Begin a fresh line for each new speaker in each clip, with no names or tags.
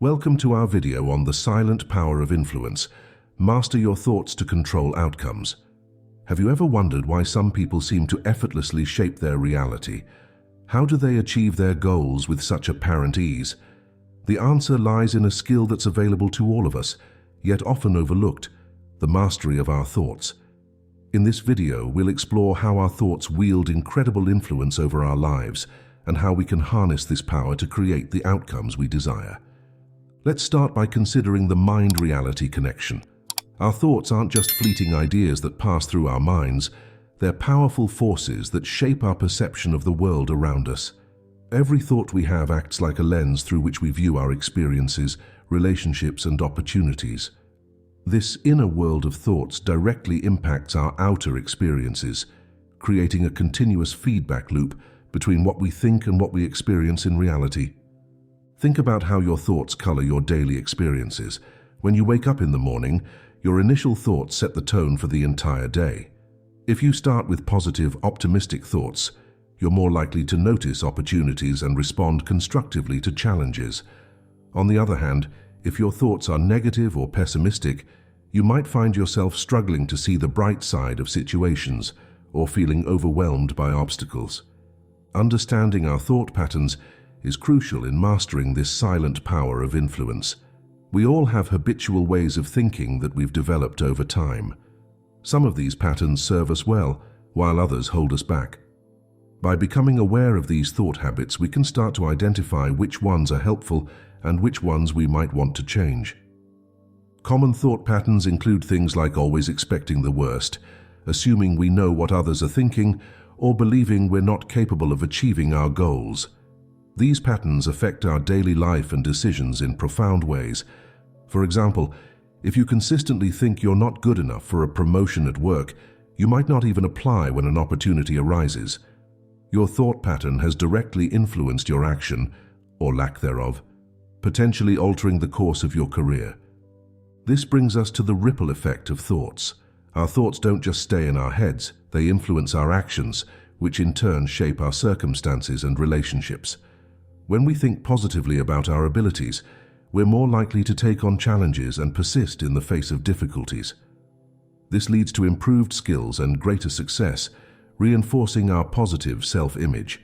Welcome to our video on the silent power of influence. Master your thoughts to control outcomes. Have you ever wondered why some people seem to effortlessly shape their reality? How do they achieve their goals with such apparent ease? The answer lies in a skill that's available to all of us, yet often overlooked: the mastery of our thoughts. In this video, we'll explore how our thoughts wield incredible influence over our lives and how we can harness this power to create the outcomes we desire. Let's start by considering the mind-reality connection. Our thoughts aren't just fleeting ideas that pass through our minds. They're powerful forces that shape our perception of the world around us. Every thought we have acts like a lens through which we view our experiences, relationships, and opportunities. This inner world of thoughts directly impacts our outer experiences, creating a continuous feedback loop between what we think and what we experience in reality. Think about how your thoughts color your daily experiences. When you wake up in the morning, your initial thoughts set the tone for the entire day. If you start with positive, optimistic thoughts, you're more likely to notice opportunities and respond constructively to challenges. On the other hand, if your thoughts are negative or pessimistic, you might find yourself struggling to see the bright side of situations or feeling overwhelmed by obstacles. Understanding our thought patterns is crucial in mastering this silent power of influence. We all have habitual ways of thinking that we've developed over time. Some of these patterns serve us well, while others hold us back. By becoming aware of these thought habits, we can start to identify which ones are helpful and which ones we might want to change. Common thought patterns include things like always expecting the worst, assuming we know what others are thinking, or believing we're not capable of achieving our goals. These patterns affect our daily life and decisions in profound ways. For example, if you consistently think you're not good enough for a promotion at work, you might not even apply when an opportunity arises. Your thought pattern has directly influenced your action, or lack thereof, potentially altering the course of your career. This brings us to the ripple effect of thoughts. Our thoughts don't just stay in our heads, they influence our actions, which in turn shape our circumstances and relationships. When we think positively about our abilities, we're more likely to take on challenges and persist in the face of difficulties. This leads to improved skills and greater success, reinforcing our positive self-image.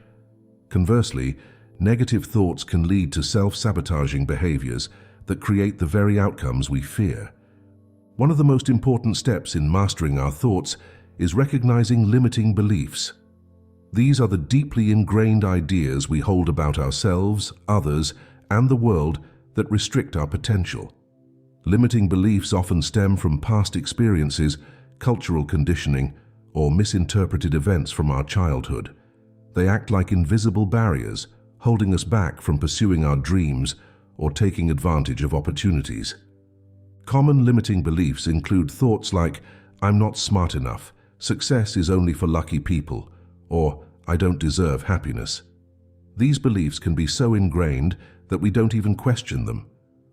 Conversely, negative thoughts can lead to self-sabotaging behaviors that create the very outcomes we fear. One of the most important steps in mastering our thoughts is recognizing limiting beliefs. These are the deeply ingrained ideas we hold about ourselves, others, and the world that restrict our potential. Limiting beliefs often stem from past experiences, cultural conditioning, or misinterpreted events from our childhood. They act like invisible barriers, holding us back from pursuing our dreams or taking advantage of opportunities. Common limiting beliefs include thoughts like, "I'm not smart enough," "success is only for lucky people," or "I don't deserve happiness." These beliefs can be so ingrained that we don't even question them.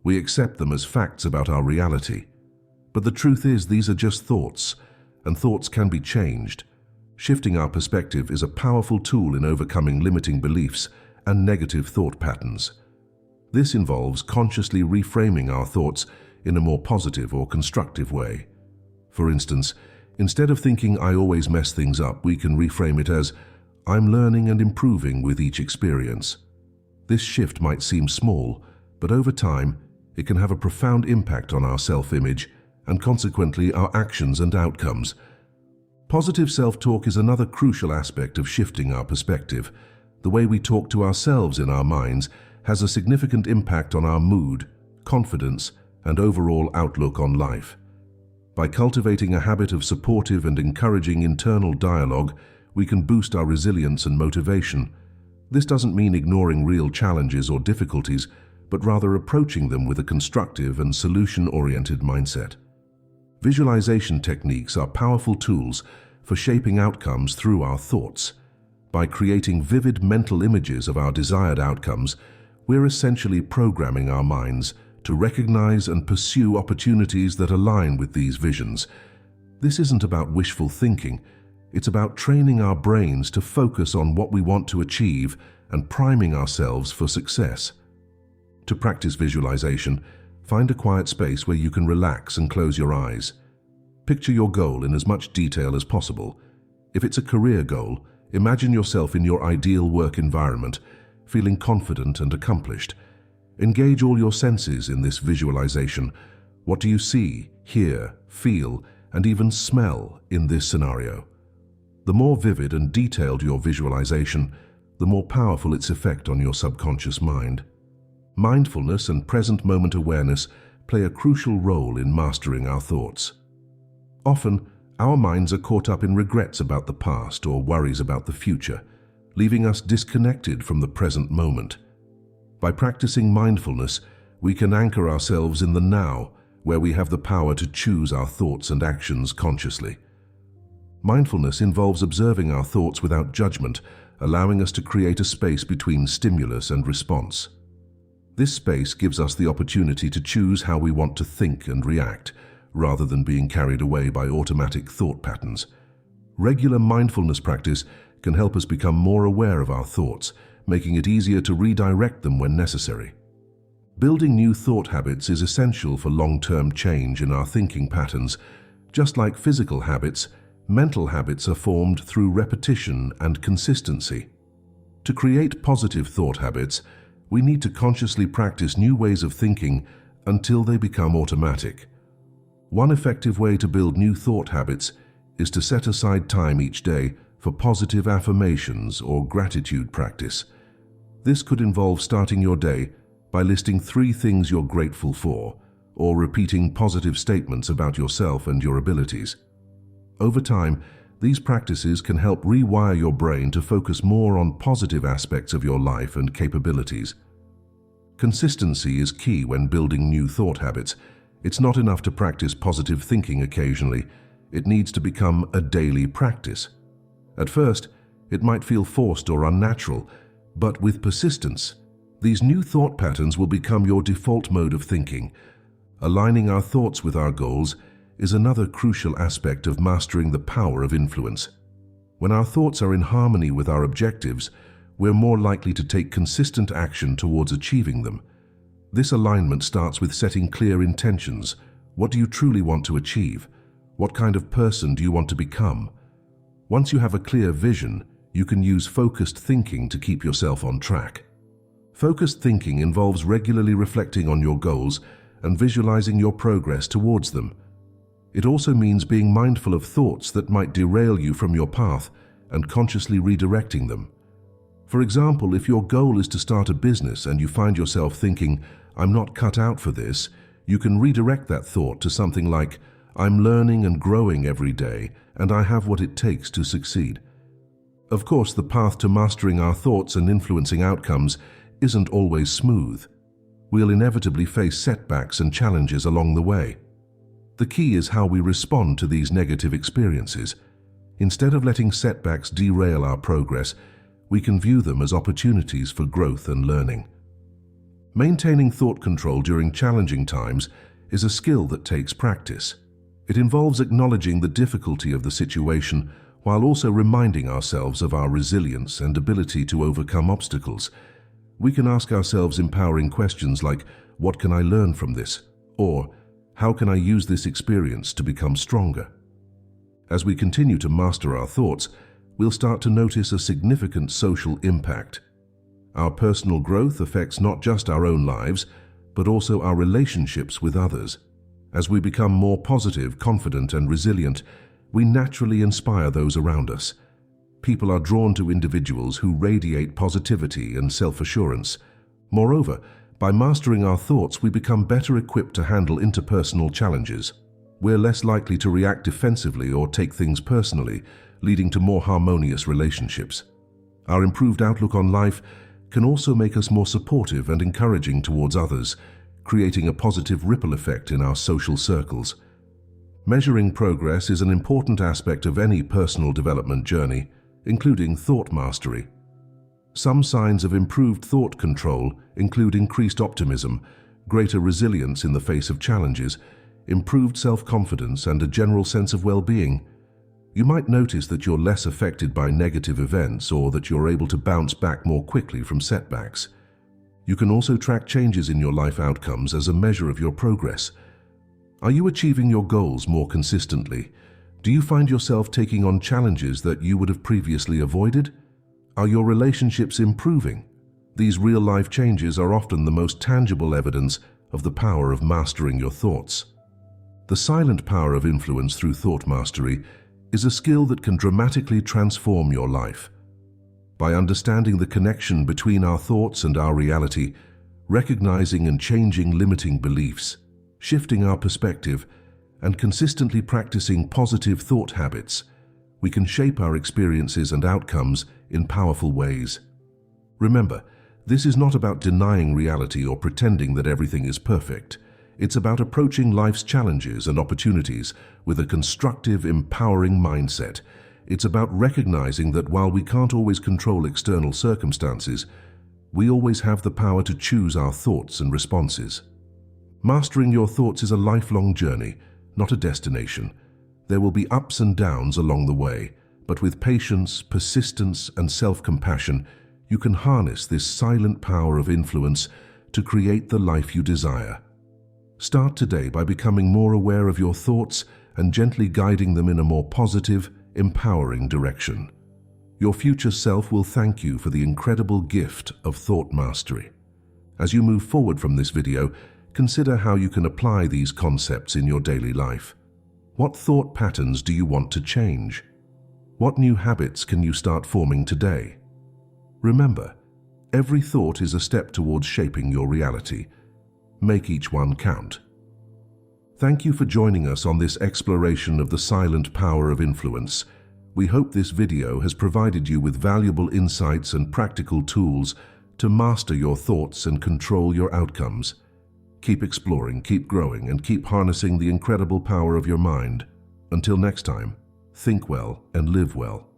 We accept them as facts about our reality. But the truth is, these are just thoughts, and thoughts can be changed. Shifting our perspective is a powerful tool in overcoming limiting beliefs and negative thought patterns. This involves consciously reframing our thoughts in a more positive or constructive way. For instance, instead of thinking "I always mess things up," we can reframe it as, "I'm learning and improving with each experience." This shift might seem small, but over time, it can have a profound impact on our self-image and consequently our actions and outcomes. Positive self-talk is another crucial aspect of shifting our perspective. The way we talk to ourselves in our minds has a significant impact on our mood, confidence, and overall outlook on life. By cultivating a habit of supportive and encouraging internal dialogue, we can boost our resilience and motivation. This doesn't mean ignoring real challenges or difficulties, but rather approaching them with a constructive and solution-oriented mindset. Visualization techniques are powerful tools for shaping outcomes through our thoughts. By creating vivid mental images of our desired outcomes, we're essentially programming our minds to recognize and pursue opportunities that align with these visions. This isn't about wishful thinking. It's about training our brains to focus on what we want to achieve and priming ourselves for success. To practice visualization, find a quiet space where you can relax and close your eyes. Picture your goal in as much detail as possible. If it's a career goal, imagine yourself in your ideal work environment, feeling confident and accomplished. Engage all your senses in this visualization. What do you see, hear, feel, and even smell in this scenario? The more vivid and detailed your visualization, the more powerful its effect on your subconscious mind. Mindfulness and present moment awareness play a crucial role in mastering our thoughts. Often, our minds are caught up in regrets about the past or worries about the future, leaving us disconnected from the present moment. By practicing mindfulness, we can anchor ourselves in the now, where we have the power to choose our thoughts and actions consciously. Mindfulness involves observing our thoughts without judgment, allowing us to create a space between stimulus and response. This space gives us the opportunity to choose how we want to think and react, rather than being carried away by automatic thought patterns. Regular mindfulness practice can help us become more aware of our thoughts, making it easier to redirect them when necessary. Building new thought habits is essential for long-term change in our thinking patterns. Just like physical habits, mental habits are formed through repetition and consistency. To create positive thought habits, we need to consciously practice new ways of thinking until they become automatic. One effective way to build new thought habits is to set aside time each day for positive affirmations or gratitude practice. This could involve starting your day by listing 3 things you're grateful for, or repeating positive statements about yourself and your abilities. Over time, these practices can help rewire your brain to focus more on positive aspects of your life and capabilities. Consistency is key when building new thought habits. It's not enough to practice positive thinking occasionally. It needs to become a daily practice. At first, it might feel forced or unnatural, but with persistence, these new thought patterns will become your default mode of thinking. Aligning our thoughts with our goals is another crucial aspect of mastering the power of influence. When our thoughts are in harmony with our objectives, we're more likely to take consistent action towards achieving them. This alignment starts with setting clear intentions. What do you truly want to achieve? What kind of person do you want to become? Once you have a clear vision, you can use focused thinking to keep yourself on track. Focused thinking involves regularly reflecting on your goals and visualizing your progress towards them. It also means being mindful of thoughts that might derail you from your path and consciously redirecting them. For example, if your goal is to start a business and you find yourself thinking, "I'm not cut out for this," you can redirect that thought to something like, "I'm learning and growing every day, and I have what it takes to succeed." Of course, the path to mastering our thoughts and influencing outcomes isn't always smooth. We'll inevitably face setbacks and challenges along the way. The key is how we respond to these negative experiences. Instead of letting setbacks derail our progress, we can view them as opportunities for growth and learning. Maintaining thought control during challenging times is a skill that takes practice. It involves acknowledging the difficulty of the situation while also reminding ourselves of our resilience and ability to overcome obstacles. We can ask ourselves empowering questions like, "What can I learn from this?" or "How can I use this experience to become stronger?" As we continue to master our thoughts, we'll start to notice a significant social impact. Our personal growth affects not just our own lives, but also our relationships with others. As we become more positive, confident, and resilient, we naturally inspire those around us. People are drawn to individuals who radiate positivity and self-assurance. Moreover, by mastering our thoughts, we become better equipped to handle interpersonal challenges. We're less likely to react defensively or take things personally, leading to more harmonious relationships. Our improved outlook on life can also make us more supportive and encouraging towards others, creating a positive ripple effect in our social circles. Measuring progress is an important aspect of any personal development journey, including thought mastery. Some signs of improved thought control include increased optimism, greater resilience in the face of challenges, improved self-confidence, and a general sense of well-being. You might notice that you're less affected by negative events or that you're able to bounce back more quickly from setbacks. You can also track changes in your life outcomes as a measure of your progress. Are you achieving your goals more consistently? Do you find yourself taking on challenges that you would have previously avoided? Are your relationships improving? These real-life changes are often the most tangible evidence of the power of mastering your thoughts. The silent power of influence through thought mastery is a skill that can dramatically transform your life. By understanding the connection between our thoughts and our reality, recognizing and changing limiting beliefs, shifting our perspective, and consistently practicing positive thought habits, we can shape our experiences and outcomes in powerful ways. Remember, this is not about denying reality or pretending that everything is perfect. It's about approaching life's challenges and opportunities with a constructive, empowering mindset. It's about recognizing that while we can't always control external circumstances, we always have the power to choose our thoughts and responses. Mastering your thoughts is a lifelong journey, not a destination. There will be ups and downs along the way, but with patience, persistence, and self-compassion, you can harness this silent power of influence to create the life you desire. Start today by becoming more aware of your thoughts and gently guiding them in a more positive, empowering direction. Your future self will thank you for the incredible gift of thought mastery. As you move forward from this video, consider how you can apply these concepts in your daily life. What thought patterns do you want to change? What new habits can you start forming today? Remember, every thought is a step towards shaping your reality. Make each one count. Thank you for joining us on this exploration of the silent power of influence. We hope this video has provided you with valuable insights and practical tools to master your thoughts and control your outcomes. Keep exploring, keep growing, and keep harnessing the incredible power of your mind. Until next time, think well and live well.